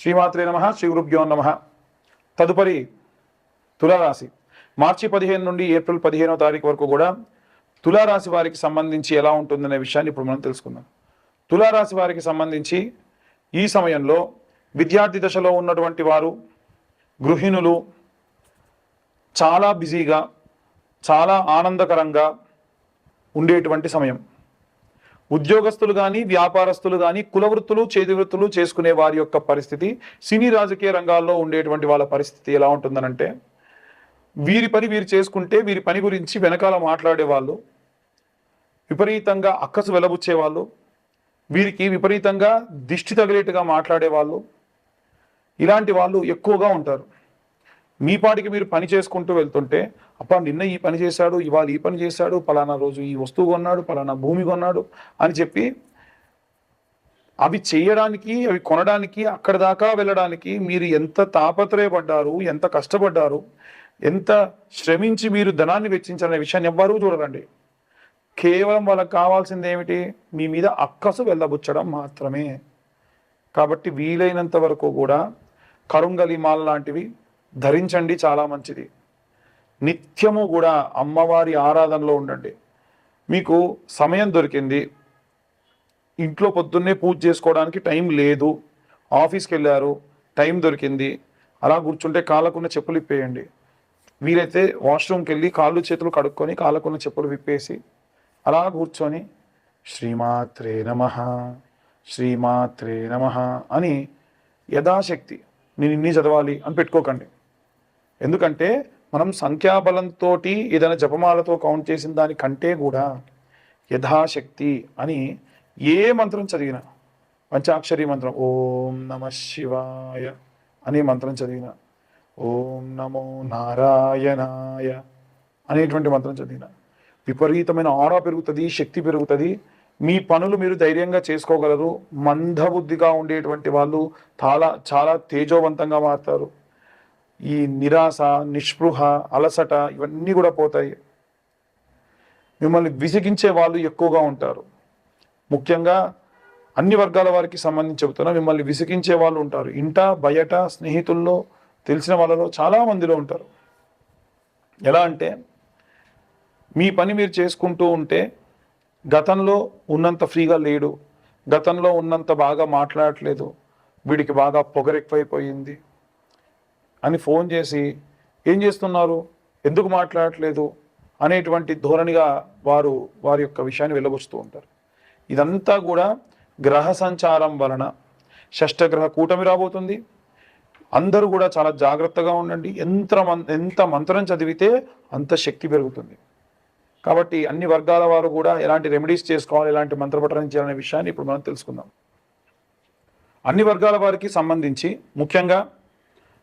శ్రీమాత్రే నమః, శ్రీ గురుభ్యో నమః. తదుపరి తులారాశి మార్చి 15 నుండి ఏప్రిల్ 15వ తారీఖు వరకు కూడా తులారాశి వారికి సంబంధించి ఎలా ఉంటుందనే విషయాన్ని ఇప్పుడు మనం తెలుసుకుందాం. తులారాశి వారికి సంబంధించి ఈ సమయంలో విద్యార్థి దశలో ఉన్నటువంటి వారు, గృహిణులు చాలా బిజీగా, చాలా ఆనందకరంగా ఉండేటువంటి సమయం. ఉద్యోగస్తులు కానీ, వ్యాపారస్తులు కానీ, కులవృత్తులు, చేతి వృత్తులు చేసుకునే వారి యొక్క పరిస్థితి, సినీ రాజకీయ రంగాల్లో ఉండేటువంటి వాళ్ళ పరిస్థితి ఎలా ఉంటుందనంటే, వీరి పని వీరు చేసుకుంటే వీరి పని గురించి వెనకాల మాట్లాడేవాళ్ళు, విపరీతంగా అక్కసు వెలబుచ్చేవాళ్ళు, వీరికి విపరీతంగా దిష్టి తగిలేట్టుగా మాట్లాడేవాళ్ళు, ఇలాంటి వాళ్ళు ఎక్కువగా ఉంటారు. మీ పాటికి మీరు పని చేసుకుంటూ వెళ్తుంటే, అప్ప నిన్న ఈ పని చేశాడు, ఇవాళ ఈ పని చేశాడు, పలానా రోజు ఈ వస్తువు కొన్నాడు, పలానా భూమి కొన్నాడు అని చెప్పి అవి చేయడానికి, అవి కొనడానికి, అక్కడ దాకా వెళ్ళడానికి మీరు ఎంత తాపత్రయపడ్డారు, ఎంత కష్టపడ్డారు, ఎంత శ్రమించి మీరు ధనాన్ని వెచ్చించాలనే విషయాన్ని ఎవ్వరూ చూడరండి. కేవలం వాళ్ళకి కావాల్సింది ఏమిటి? మీ మీద అక్కసు వెళ్ళబుచ్చడం మాత్రమే. కాబట్టి వీలైనంత వరకు కూడా కరుంగలి మాల లాంటివి ధరించండి, చాలా మంచిది. నిత్యము కూడా అమ్మవారి ఆరాధనలో ఉండండి. మీకు సమయం దొరికింది, ఇంట్లో పొద్దున్నే పూజ చేసుకోవడానికి టైం లేదు, ఆఫీస్కి వెళ్ళారు, టైం దొరికింది, అలా కూర్చుంటే కాళ్ళకున్న చెప్పులు విప్పేయండి. వీలైతే వాష్రూమ్కి వెళ్ళి కాళ్ళు చేతులు కడుక్కొని కాళ్ళకున్న చెప్పులు విప్పేసి అలా కూర్చొని శ్రీమాత్రే నమః, శ్రీమాత్రే నమః అని యథాశక్తి నేను ఇన్ని చదవాలి అని పెట్టుకోకండి. ఎందుకంటే మనం సంఖ్యాబలంతో ఏదైనా జపమాలతో కౌంట్ చేసిన దానికంటే కూడా యథాశక్తి అని ఏ మంత్రం చదివినా, పంచాక్షరి మంత్రం ఓం నమ శివాయ అనే మంత్రం చదివిన, ఓం నమో నారాయణాయ అనేటువంటి మంత్రం చదివిన విపరీతమైన ఆరా పెరుగుతుంది, శక్తి పెరుగుతుంది. మీ పనులు మీరు ధైర్యంగా చేసుకోగలరు. మందబుద్ధిగా ఉండేటువంటి వాళ్ళు చాలా తేజోవంతంగా మారుతారు. ఈ నిరాశ, నిస్పృహ, అలసట ఇవన్నీ కూడా పోతాయి. మిమ్మల్ని విసిగించే వాళ్ళు ఎక్కువగా ఉంటారు. ముఖ్యంగా అన్ని వర్గాల వారికి సంబంధించి చెబుతున్నా, మిమ్మల్ని విసిగించే వాళ్ళు ఉంటారు. ఇంట బయట స్నేహితుల్లో, తెలిసిన వాళ్ళలో చాలా మందిలో ఉంటారు. ఎలా అంటే, మీ పని మీరు చేసుకుంటూ ఉంటే గతంలో ఉన్నంత ఫ్రీగా లేడు, గతంలో ఉన్నంత బాగా మాట్లాడట్లేదు, వీడికి బాగా పొగరెక్కువైపోయింది అని ఫోన్ చేసి ఏం చేస్తున్నారు, ఎందుకు మాట్లాడట్లేదు అనేటువంటి ధోరణిగా వారి యొక్క విషయాన్ని వెళ్ళబుచ్చుతూ ఉంటారు. ఇదంతా కూడా గ్రహ సంచారం వలన. షష్టగ్రహ కూటమి రాబోతుంది. అందరూ కూడా చాలా జాగ్రత్తగా ఉండండి. ఎంత మంత్రం చదివితే అంత శక్తి పెరుగుతుంది. కాబట్టి అన్ని వర్గాల వారు కూడా ఎలాంటి రెమెడీస్ చేసుకోవాలి, ఎలాంటి మంత్రపఠనం చేయాలనే విషయాన్ని ఇప్పుడు మనం తెలుసుకుందాం. అన్ని వర్గాల వారికి సంబంధించి ముఖ్యంగా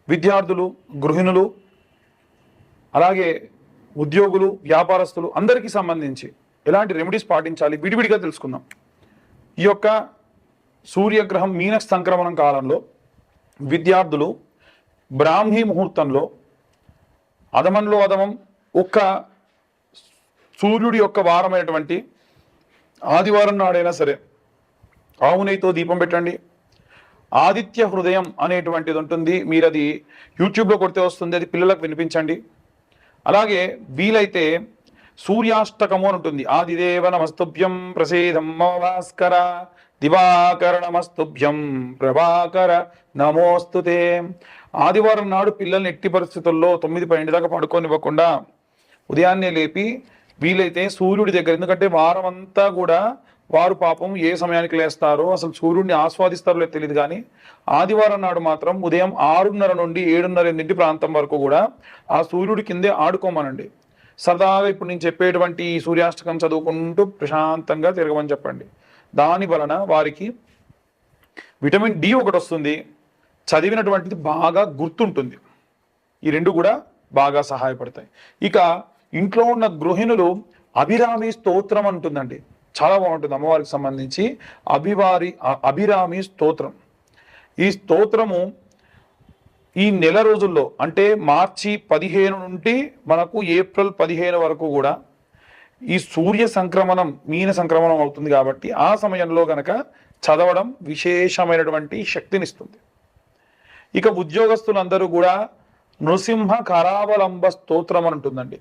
విద్యార్థులు, గృహిణులు, అలాగే ఉద్యోగులు, వ్యాపారస్తులు అందరికీ సంబంధించి ఎలాంటి రెమెడీస్ పాటించాలి విడివిడిగా తెలుసుకుందాం. ఈ యొక్క సూర్యగ్రహం మీన సంక్రమణం కాలంలో విద్యార్థులు బ్రాహ్మీ ముహూర్తంలో అధమంలో అధమం ఒక్క సూర్యుడి యొక్క వారమైనటువంటి ఆదివారం నాడైనా సరే ఆవు నెయ్యితో దీపం పెట్టండి. ఆదిత్య హృదయం అనేటువంటిది ఉంటుంది, మీరు అది యూట్యూబ్లో కొడితే వస్తుంది, అది పిల్లలకు వినిపించండి. అలాగే వీలైతే సూర్యాష్టకము అని ఉంటుంది. ఆదిదేవ నమస్తుభ్యం ప్రసేదం భాస్కర, దివాకర నమస్తుభ్యం ప్రభాకర నమోస్తుతే. ఆదివారం నాడు పిల్లల్ని ఎట్టి పరిస్థితుల్లో 9-12 దాకా పడుకోనివ్వకుండా ఉదయాన్నే లేపి వీలైతే సూర్యుడి దగ్గర, ఎందుకంటే వారం అంతా కూడా వారు పాపం ఏ సమయానికి లేస్తారో, అసలు సూర్యుడిని ఆస్వాదిస్తారో లేదు తెలియదు, కానీ ఆదివారం నాడు మాత్రం ఉదయం 6:30 నుండి 7:30 ప్రాంతం వరకు కూడా ఆ సూర్యుడి కిందే ఆడుకోమనండి. సరదాగా ఇప్పుడు నేను చెప్పేటువంటి ఈ సూర్యాష్టకం చదువుకుంటూ ప్రశాంతంగా తిరగమని చెప్పండి. దాని వలన వారికి విటమిన్ డి ఒకటి వస్తుంది, చదివినటువంటిది బాగా గుర్తుంటుంది. ఈ రెండు కూడా బాగా సహాయపడతాయి. ఇక ఇంట్లో ఉన్న గృహిణులు అభిరామి స్తోత్రం అంటుందండి, చాలా బాగుంటుంది. అమ్మవారికి సంబంధించి అభిరామి స్తోత్రం. ఈ స్తోత్రము ఈ నెల రోజుల్లో, అంటే మార్చి 15 నుండి మనకు ఏప్రిల్ 15 వరకు కూడా ఈ సూర్య సంక్రమణం, మీన సంక్రమణం అవుతుంది. కాబట్టి ఆ సమయంలో గనక చదవడం విశేషమైనటువంటి శక్తినిస్తుంది. ఇక ఉద్యోగస్తులందరూ కూడా నృసింహ కరావలంబ స్తోత్రం అని ఉంటుందండి.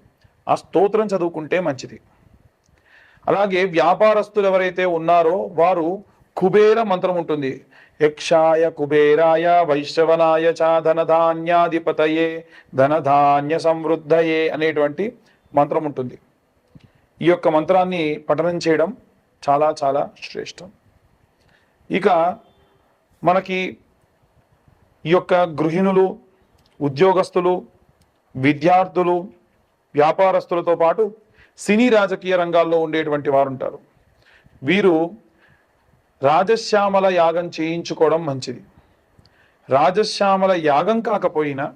ఆ స్తోత్రం చదువుకుంటే మంచిది. అలాగే వ్యాపారస్తులు ఎవరైతే ఉన్నారో వారు కుబేర మంత్రం ఉంటుంది. యక్షాయ కుబేరాయ వైశ్రవనాయ చ ధనధాన్యాధిపతయే ధనధాన్య సమృద్ధయే అనేటువంటి మంత్రం ఉంటుంది. ఈ యొక్క మంత్రాన్ని పఠనం చేయడం చాలా చాలా శ్రేష్టం. ఇక మనకి ఈ యొక్క గృహిణులు, ఉద్యోగస్తులు, విద్యార్థులు, వ్యాపారస్తులతో పాటు సినీ రాజకీయ రంగాల్లో ఉండేటువంటి వారు ఉంటారు. వీరు రాజశ్యామల యాగం చేయించుకోవడం మంచిది. రాజశ్యామల యాగం కాకపోయినా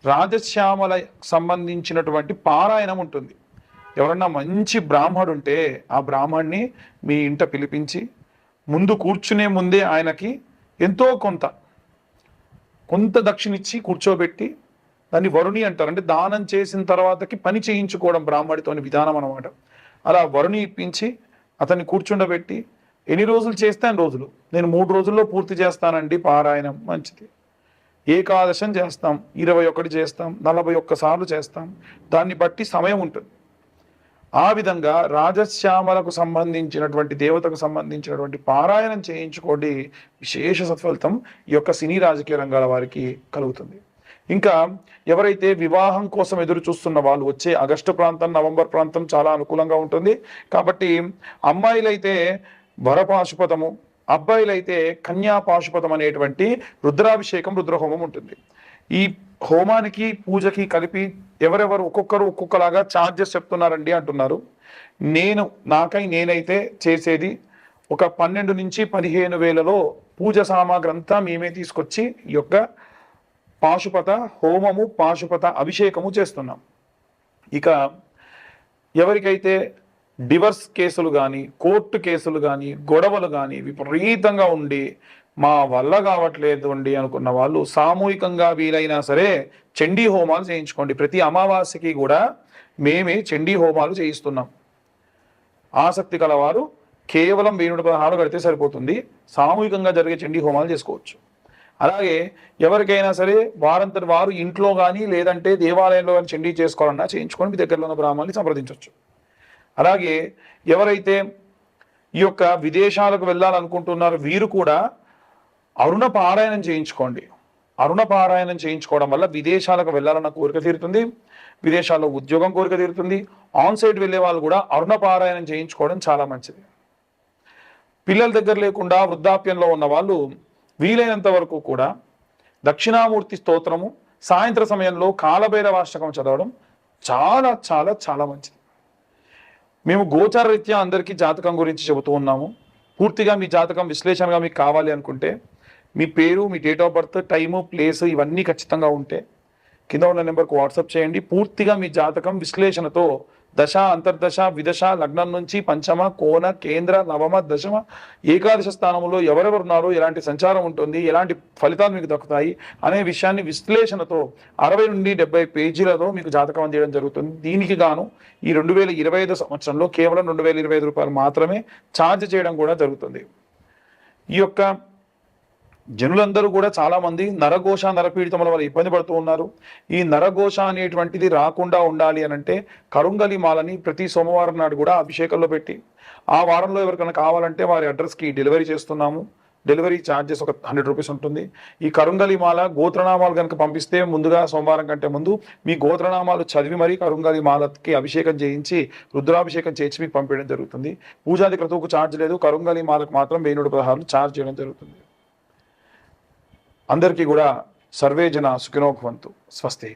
రాజశ్యామల సంబంధించినటువంటి పారాయణం ఉంటుంది. ఎవరన్నా మంచి బ్రాహ్మడు ఉంటే ఆ బ్రాహ్మణ్ణి మీ ఇంట పిలిపించి ముందు కూర్చునే ముందే ఆయనకి ఎంతో కొంత దక్షిణిచ్చి కూర్చోబెట్టి, దాన్ని వరుణి అంటారు, అంటే దానం చేసిన తర్వాతకి పని చేయించుకోవడం బ్రాహ్మడితోని విధానం అనమాట. అలా వరుణి ఇప్పించి అతన్ని కూర్చుండబెట్టి ఎన్ని రోజులు చేస్తే అన్ని రోజులు, నేను 3 రోజుల్లో పూర్తి చేస్తానండి పారాయణం, మంచిది. ఏకాదశం చేస్తాం, 21 చేస్తాం, 41 సార్లు చేస్తాం, దాన్ని బట్టి సమయం ఉంటుంది. ఆ విధంగా రాజశ్యామలకు సంబంధించినటువంటి దేవతకు సంబంధించినటువంటి పారాయణం చేయించుకోండి. విశేష సత్ఫలితం ఈ యొక్క సినీ రాజకీయ రంగాల వారికి కలుగుతుంది. ఇంకా ఎవరైతే వివాహం కోసం ఎదురు చూస్తున్న వాళ్ళు, వచ్చే ఆగస్టు ప్రాంతం, నవంబర్ ప్రాంతం చాలా అనుకూలంగా ఉంటుంది. కాబట్టి అమ్మాయిలైతే వరపాశుపతము, అబ్బాయిలైతే కన్యాపాశుపతం అనేటువంటి రుద్రాభిషేకం, రుద్రహోమం ఉంటుంది. ఈ హోమానికి పూజకి కలిపి ఎవరెవరు ఒక్కొక్కరు ఒక్కొక్కలాగా ఛార్జెస్ చెప్తున్నారండి అంటున్నారు. నేనైతే చేసేది ఒక 12 నుంచి 15 వేలలో పూజ సామాగ్రి అంతా మేమే తీసుకొచ్చి ఈ యొక్క పాశుపత హోమము, పాశుపత అభిషేకము చేస్తున్నాం. ఇక ఎవరికైతే డివర్స్ కేసులు కానీ, కోర్టు కేసులు కానీ, గొడవలు కానీ విపరీతంగా ఉండి మా వల్ల కావట్లేదు అండి అనుకున్న వాళ్ళు సామూహికంగా వీలైనా సరే చండీ హోమాలు చేయించుకోండి. ప్రతి అమావాస్యకి కూడా మేమే చండీ హోమాలు చేయిస్తున్నాం. ఆసక్తి కలవారు కేవలం 1016 కడితే సరిపోతుంది. సామూహికంగా జరిగే చండీ హోమాలు చేసుకోవచ్చు. అలాగే ఎవరికైనా సరే వారంతటి వారు ఇంట్లో కానీ లేదంటే దేవాలయంలో కానీ చండీ చేసుకోవాలన్నా చేయించుకొని మీ దగ్గరలో ఉన్న బ్రాహ్మణుని సంప్రదించవచ్చు. అలాగే ఎవరైతే ఈ యొక్క విదేశాలకు వెళ్ళాలనుకుంటున్నారో వీరు కూడా అరుణ పారాయణం చేయించుకోండి. అరుణ పారాయణం చేయించుకోవడం వల్ల విదేశాలకు వెళ్ళాలన్న కోరిక తీరుతుంది, విదేశాల్లో ఉద్యోగం కోరిక తీరుతుంది. ఆన్ సైట్ వెళ్ళే వాళ్ళు కూడా అరుణ పారాయణం చేయించుకోవడం చాలా మంచిది. పిల్లల దగ్గర లేకుండా వృద్ధాప్యంలో ఉన్న వాళ్ళు వీలైనంత వరకు కూడా దక్షిణామూర్తి స్తోత్రము, సాయంత్ర సమయంలో కాలభైరవాష్టకం చదవడం చాలా చాలా చాలా మంచిది. మేము గోచార రీత్యా అందరికీ జాతకం గురించి చెబుతూ ఉన్నాము. పూర్తిగా మీ జాతకం విశ్లేషణగా మీకు కావాలి అనుకుంటే మీ పేరు, మీ date of birth, time, place ఇవన్నీ ఖచ్చితంగా ఉంటే కింద ఉన్న నెంబర్కు వాట్సాప్ చేయండి. పూర్తిగా మీ జాతకం విశ్లేషణతో దశ, అంతర్దశ, విదశ, లగ్నం నుంచి పంచమ, కోణ, కేంద్ర, నవమ, దశమ, ఏకాదశ స్థానంలో ఎవరెవరు ఉన్నారో, ఎలాంటి సంచారం ఉంటుంది, ఎలాంటి ఫలితాలు మీకు దక్కుతాయి అనే విషయాన్ని విశ్లేషణతో 60 నుండి 70 పేజీలతో మీకు జాతకం అందించడం జరుగుతుంది. దీనికి గాను ఈ 2025 సంవత్సరంలో కేవలం 2025 రూపాయలు మాత్రమే ఛార్జ్ చేయడం కూడా జరుగుతుంది. ఈ యొక్క జనులందరూ కూడా చాలా మంది నరఘోష, నరపీడితముల వల్ల ఇబ్బంది పడుతూ ఉన్నారు. ఈ నరఘోష అనేటువంటిది రాకుండా ఉండాలి అని అంటే కరుంగలి మాలని ప్రతి సోమవారం నాడు కూడా అభిషేకంలో పెట్టి ఆ వారంలో ఎవరికైనా కావాలంటే వారి అడ్రస్కి డెలివరీ చేస్తున్నాము. డెలివరీ ఛార్జెస్ ఒక 100 రూపీస్ ఉంటుంది. ఈ కరుంగలి మాల గోత్రనామాలు కనుక పంపిస్తే ముందుగా సోమవారం కంటే ముందు మీ గోత్రనామాలు చదివి మరీ కరుంగలి మాలకి అభిషేకం చేయించి రుద్రాభిషేకం చేయించి మీకు పంపించడం జరుగుతుంది. పూజాది క్రతువుకు ఛార్జ్ లేదు, కరుంగలి మాలకు మాత్రం 1116 ఛార్జ్ చేయడం జరుగుతుంది. అందరికీ కూడా సర్వే జన సుఖినో భవంతు. స్వస్తి.